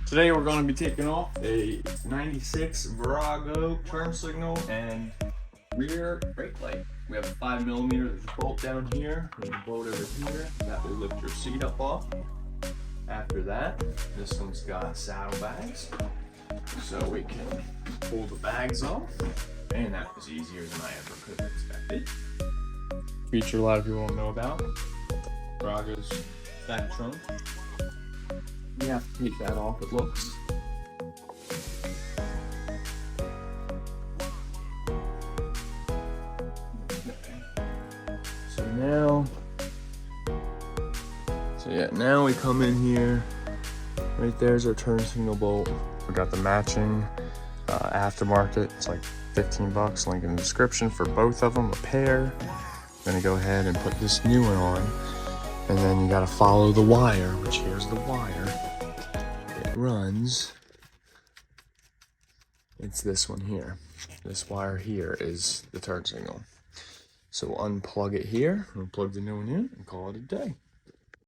Today we're going to be taking off a 96 Virago turn signal and rear brake light. We have a 5mm, there's a bolt down here, there's a bolt over here, that will lift your seat up off. After that, this one's got saddlebags, so we can pull the bags off, and that was easier than I ever could have expected. Feature a lot of people don't know about, Virago's back trunk. You have to take that off, it looks. Now we come in here. Right there's our turn signal bolt. We got the matching aftermarket. It's like 15 bucks. Link in the description for both of them, a pair. I'm gonna go ahead and put this new one on, and then you gotta follow the wire, which here's the wire. It runs. It's this one here. This wire here is the turn signal. So we'll unplug it here, we'll plug the new one in, and call it a day.